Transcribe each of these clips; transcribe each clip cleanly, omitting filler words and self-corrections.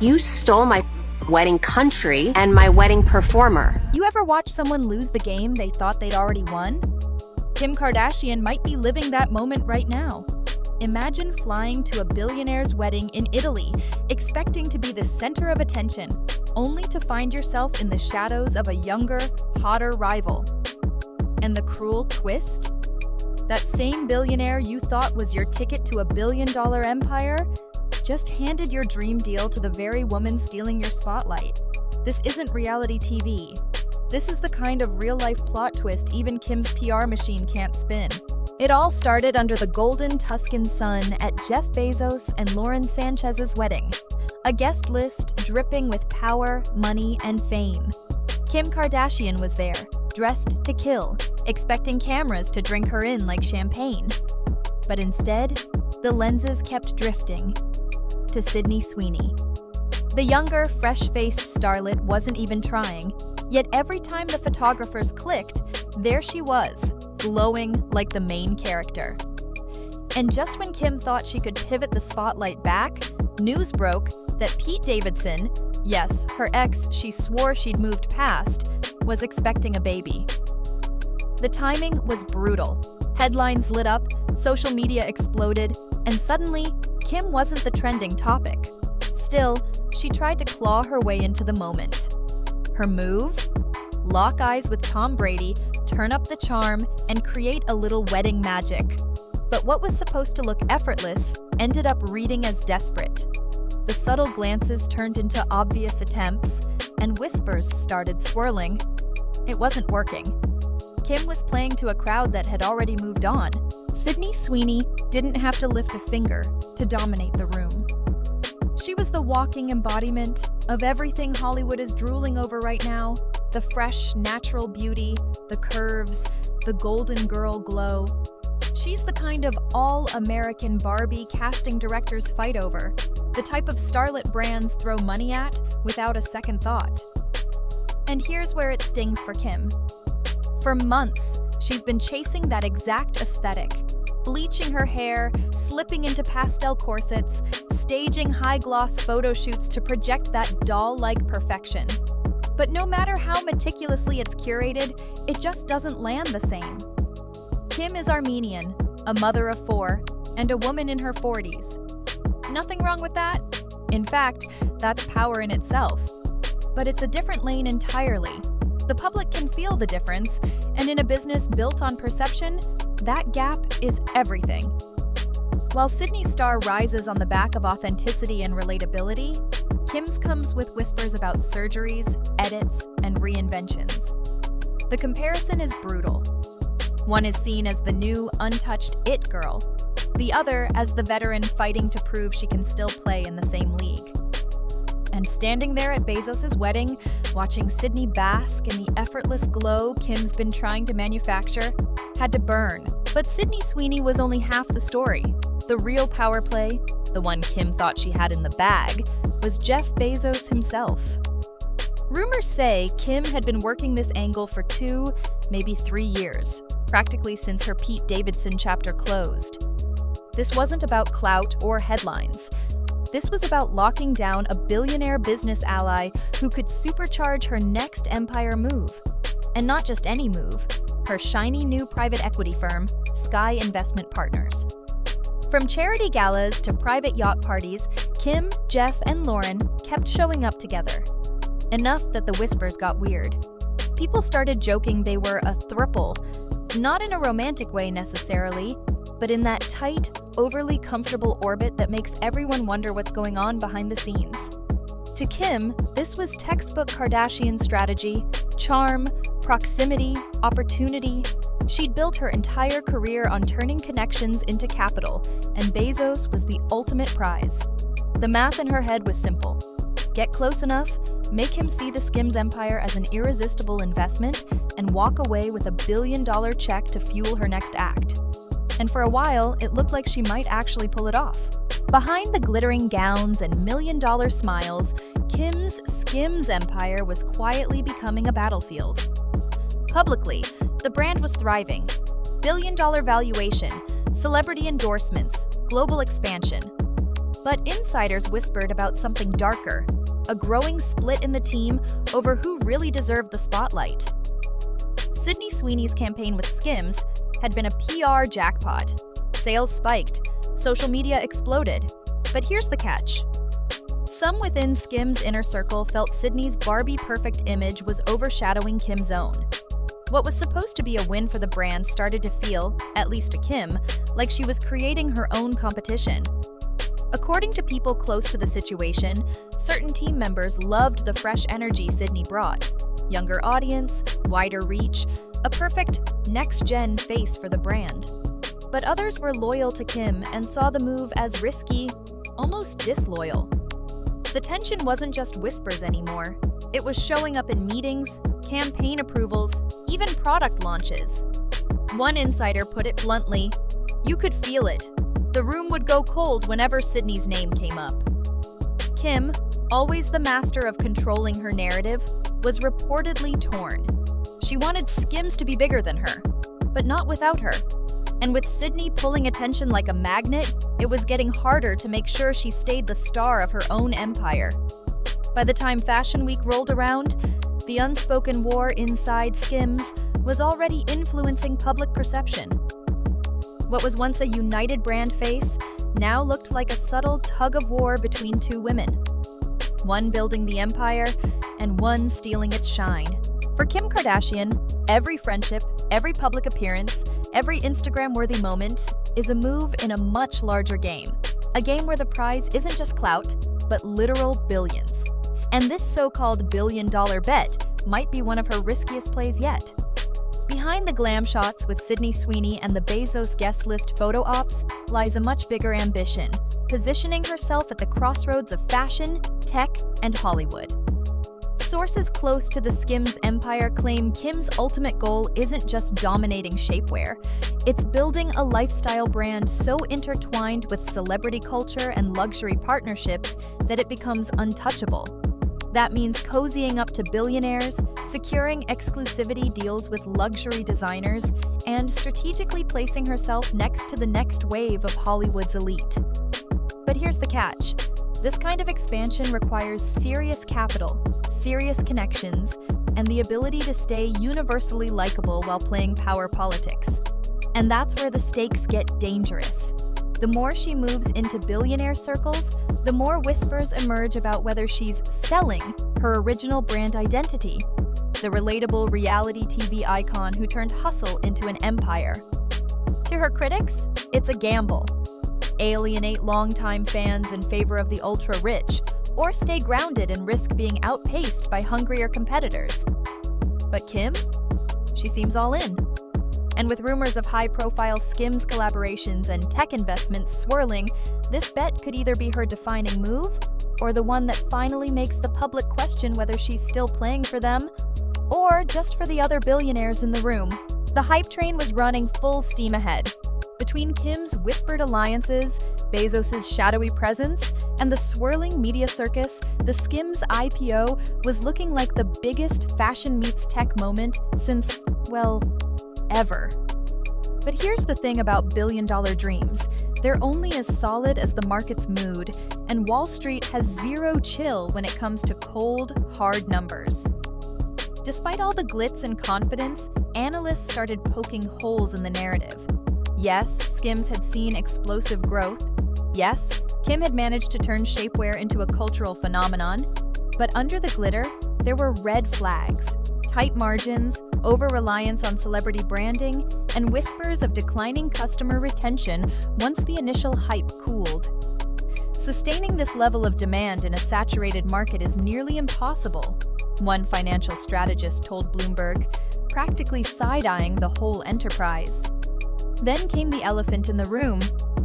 You stole my wedding country and my wedding performer. You ever watch someone lose the game they thought they'd already won? Kim Kardashian might be living that moment right now. Imagine flying to a billionaire's wedding in Italy, expecting to be the center of attention, only to find yourself in the shadows of a younger, hotter rival. And the cruel twist? That same billionaire you thought was your ticket to a billion-dollar empire just handed your dream deal to the very woman stealing your spotlight. This isn't reality TV. This is the kind of real-life plot twist even Kim's PR machine can't spin. It all started under the golden Tuscan sun at Jeff Bezos and Lauren Sanchez's wedding, a guest list dripping with power, money, and fame. Kim Kardashian was there, dressed to kill, expecting cameras to drink her in like champagne. But instead, the lenses kept drifting to Sydney Sweeney. The younger, fresh-faced starlet wasn't even trying, yet every time the photographers clicked, there she was, glowing like the main character. And just when Kim thought she could pivot the spotlight back, news broke that Pete Davidson, yes, her ex she swore she'd moved past, was expecting a baby. The timing was brutal. Headlines lit up, social media exploded, and suddenly, Kim wasn't the trending topic. Still, she tried to claw her way into the moment. Her move? Lock eyes with Tom Brady, turn up the charm, and create a little wedding magic. But what was supposed to look effortless ended up reading as desperate. The subtle glances turned into obvious attempts, and whispers started swirling. It wasn't working. Kim was playing to a crowd that had already moved on. Sydney Sweeney didn't have to lift a finger to dominate the room. She was the walking embodiment of everything Hollywood is drooling over right now: the fresh, natural beauty, the curves, the golden girl glow. She's the kind of all-American Barbie casting directors fight over, the type of starlet brands throw money at without a second thought. And here's where it stings for Kim. For months, she's been chasing that exact aesthetic, bleaching her hair, slipping into pastel corsets, staging high-gloss photo shoots to project that doll-like perfection. But no matter how meticulously it's curated, it just doesn't land the same. Kim is Armenian, a mother of 4, and a woman in her 40s. Nothing wrong with that. In fact, that's power in itself. But it's a different lane entirely. The public can feel the difference, and in a business built on perception, that gap is everything. While Sydney's star rises on the back of authenticity and relatability, Kim's comes with whispers about surgeries, edits, and reinventions. The comparison is brutal. One is seen as the new, untouched it girl, the other as the veteran fighting to prove she can still play in the same league. And standing there at Bezos' wedding, watching Sydney bask in the effortless glow Kim's been trying to manufacture, had to burn. But Sydney Sweeney was only half the story. The real power play, the one Kim thought she had in the bag, was Jeff Bezos himself. Rumors say Kim had been working this angle for 2, maybe 3 years, practically since her Pete Davidson chapter closed. This wasn't about clout or headlines. This was about locking down a billionaire business ally who could supercharge her next empire move. And not just any move, her shiny new private equity firm, Sky Investment Partners. From charity galas to private yacht parties, Kim, Jeff, and Lauren kept showing up together. Enough that the whispers got weird. People started joking they were a throuple, not in a romantic way necessarily, but in that tight, overly comfortable orbit that makes everyone wonder what's going on behind the scenes. To Kim, this was textbook Kardashian strategy, charm, proximity, opportunity. She'd built her entire career on turning connections into capital, and Bezos was the ultimate prize. The math in her head was simple. Get close enough, make him see the SKIMS empire as an irresistible investment, and walk away with $1 billion check to fuel her next act. And for a while, it looked like she might actually pull it off. Behind the glittering gowns and million-dollar smiles, Kim's SKIMS empire was quietly becoming a battlefield. Publicly, the brand was thriving. Billion-dollar valuation, celebrity endorsements, global expansion. But insiders whispered about something darker, a growing split in the team over who really deserved the spotlight. Sydney Sweeney's campaign with SKIMS had been a PR jackpot. Sales spiked, social media exploded. But here's the catch. Some within SKIMS' inner circle felt Sydney's Barbie-perfect image was overshadowing Kim's own. What was supposed to be a win for the brand started to feel, at least to Kim, like she was creating her own competition. According to people close to the situation, certain team members loved the fresh energy Sydney brought. Younger audience, wider reach, a perfect next-gen face for the brand. But others were loyal to Kim and saw the move as risky, almost disloyal. The tension wasn't just whispers anymore. It was showing up in meetings, campaign approvals, even product launches. One insider put it bluntly, "You could feel it. The room would go cold whenever Sydney's name came up." Kim, always the master of controlling her narrative, was reportedly torn. She wanted SKIMS to be bigger than her, but not without her. And with Sydney pulling attention like a magnet, it was getting harder to make sure she stayed the star of her own empire. By the time Fashion Week rolled around, the unspoken war inside SKIMS was already influencing public perception. What was once a united brand face now looked like a subtle tug-of-war between two women. One building the empire, and one stealing its shine. For Kim Kardashian, every friendship, every public appearance, every Instagram-worthy moment is a move in a much larger game. A game where the prize isn't just clout, but literal billions. And this so-called billion-dollar bet might be one of her riskiest plays yet. Behind the glam shots with Sydney Sweeney and the Bezos guest list photo ops lies a much bigger ambition, positioning herself at the crossroads of fashion, tech, and Hollywood. Sources close to the SKIMS empire claim Kim's ultimate goal isn't just dominating shapewear. It's building a lifestyle brand so intertwined with celebrity culture and luxury partnerships that it becomes untouchable. That means cozying up to billionaires, securing exclusivity deals with luxury designers, and strategically placing herself next to the next wave of Hollywood's elite. But here's the catch. This kind of expansion requires serious capital, serious connections, and the ability to stay universally likable while playing power politics. And that's where the stakes get dangerous. The more she moves into billionaire circles, the more whispers emerge about whether she's selling her original brand identity, the relatable reality TV icon who turned hustle into an empire. To her critics, it's a gamble. Alienate longtime fans in favor of the ultra-rich, or stay grounded and risk being outpaced by hungrier competitors. But Kim? She seems all in. And with rumors of high-profile SKIMS collaborations and tech investments swirling, this bet could either be her defining move, or the one that finally makes the public question whether she's still playing for them, or just for the other billionaires in the room. The hype train was running full steam ahead. Between Kim's whispered alliances, Bezos' shadowy presence, and the swirling media circus, the SKIMS IPO was looking like the biggest fashion meets tech moment since, well, ever. But here's the thing about billion-dollar dreams. They're only as solid as the market's mood, and Wall Street has zero chill when it comes to cold, hard numbers. Despite all the glitz and confidence, analysts started poking holes in the narrative. Yes, SKIMS had seen explosive growth. Yes, Kim had managed to turn shapewear into a cultural phenomenon. But under the glitter, there were red flags. Tight margins, over-reliance on celebrity branding, and whispers of declining customer retention once the initial hype cooled. Sustaining this level of demand in a saturated market is nearly impossible, one financial strategist told Bloomberg, practically side-eyeing the whole enterprise. Then came the elephant in the room,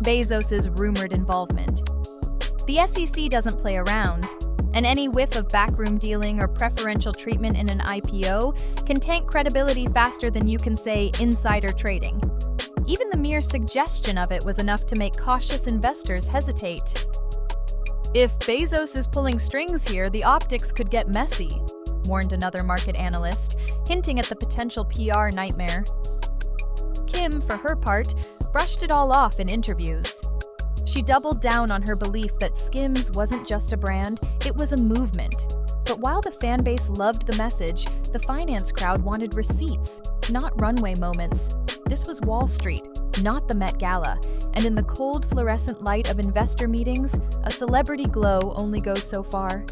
Bezos' rumored involvement. The SEC doesn't play around, and any whiff of backroom dealing or preferential treatment in an IPO can tank credibility faster than you can say insider trading. Even the mere suggestion of it was enough to make cautious investors hesitate. If Bezos is pulling strings here, the optics could get messy, warned another market analyst, hinting at the potential PR nightmare. Kim, for her part, brushed it all off in interviews. She doubled down on her belief that SKIMS wasn't just a brand, it was a movement. But while the fan base loved the message, the finance crowd wanted receipts, not runway moments. This was Wall Street, not the Met Gala, and in the cold fluorescent light of investor meetings, a celebrity glow only goes so far.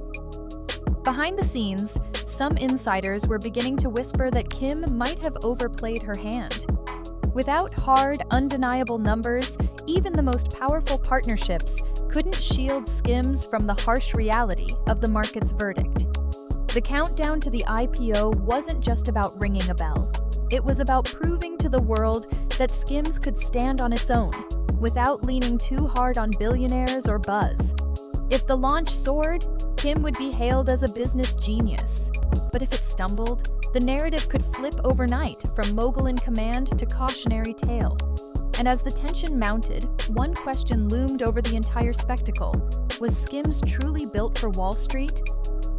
Behind the scenes, some insiders were beginning to whisper that Kim might have overplayed her hand. Without hard, undeniable numbers, even the most powerful partnerships couldn't shield SKIMS from the harsh reality of the market's verdict. The countdown to the IPO wasn't just about ringing a bell. It was about proving to the world that SKIMS could stand on its own, without leaning too hard on billionaires or buzz. If the launch soared, Kim would be hailed as a business genius. But if it stumbled, the narrative could flip overnight from mogul in command to cautionary tale. And as the tension mounted, one question loomed over the entire spectacle. Was SKIMS truly built for Wall Street,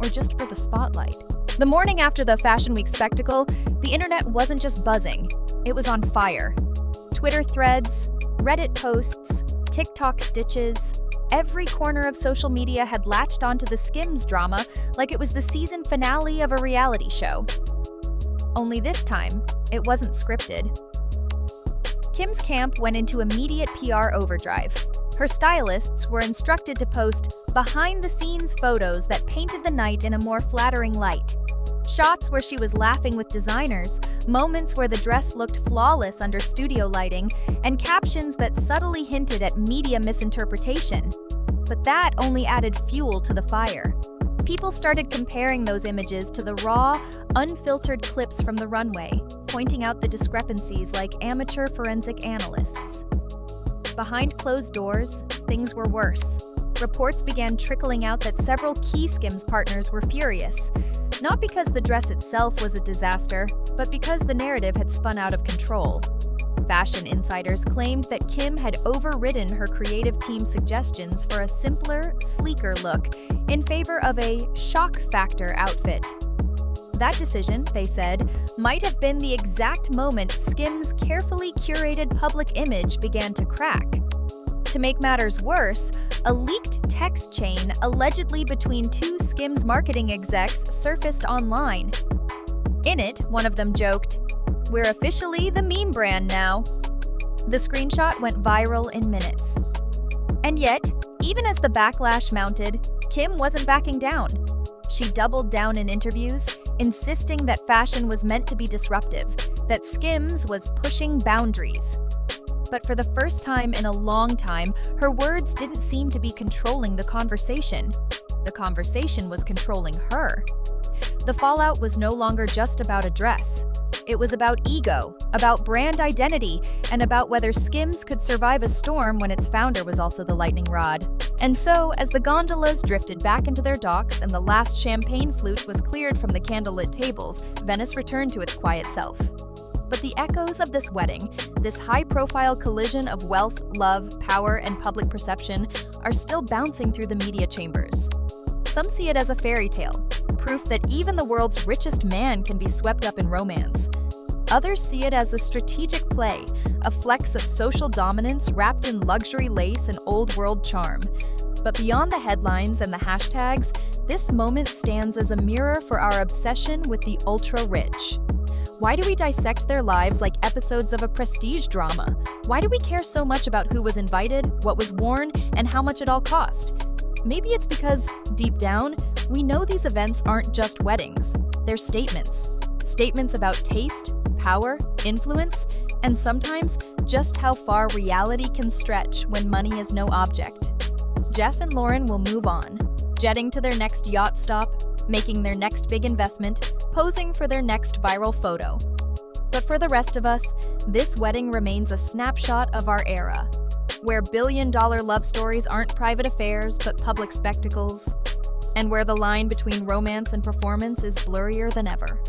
or just for the spotlight? The morning after the Fashion Week spectacle, the internet wasn't just buzzing, it was on fire. Twitter threads, Reddit posts, TikTok stitches, every corner of social media had latched onto the SKIMS drama like it was the season finale of a reality show. Only this time, it wasn't scripted. Kim's camp went into immediate PR overdrive. Her stylists were instructed to post behind-the-scenes photos that painted the night in a more flattering light. Shots where she was laughing with designers, moments where the dress looked flawless under studio lighting, and captions that subtly hinted at media misinterpretation. But that only added fuel to the fire. People started comparing those images to the raw, unfiltered clips from the runway, pointing out the discrepancies like amateur forensic analysts. Behind closed doors, things were worse. Reports began trickling out that several key SKIMS partners were furious, not because the dress itself was a disaster, but because the narrative had spun out of control. Fashion insiders claimed that Kim had overridden her creative team's suggestions for a simpler, sleeker look in favor of a shock factor outfit. That decision, they said, might have been the exact moment SKIMS' carefully curated public image began to crack. To make matters worse, a leaked text chain allegedly between two SKIMS marketing execs surfaced online. In it, one of them joked, "We're officially the meme brand now." The screenshot went viral in minutes. And yet, even as the backlash mounted, Kim wasn't backing down. She doubled down in interviews, insisting that fashion was meant to be disruptive, that SKIMS was pushing boundaries. But for the first time in a long time, her words didn't seem to be controlling the conversation. The conversation was controlling her. The fallout was no longer just about a dress. It was about ego, about brand identity, and about whether SKIMS could survive a storm when its founder was also the lightning rod. And so, as the gondolas drifted back into their docks and the last champagne flute was cleared from the candlelit tables, Venice returned to its quiet self. But the echoes of this wedding, this high-profile collision of wealth, love, power, and public perception, are still bouncing through the media chambers. Some see it as a fairy tale, proof that even the world's richest man can be swept up in romance. Others see it as a strategic play, a flex of social dominance wrapped in luxury lace and old-world charm. But beyond the headlines and the hashtags, this moment stands as a mirror for our obsession with the ultra-rich. Why do we dissect their lives like episodes of a prestige drama? Why do we care so much about who was invited, what was worn, and how much it all cost? Maybe it's because, deep down, we know these events aren't just weddings. They're statements. Statements about taste, power, influence, and sometimes just how far reality can stretch when money is no object. Jeff and Lauren will move on, jetting to their next yacht stop, making their next big investment, posing for their next viral photo. But for the rest of us, this wedding remains a snapshot of our era, where billion-dollar love stories aren't private affairs but public spectacles, and where the line between romance and performance is blurrier than ever.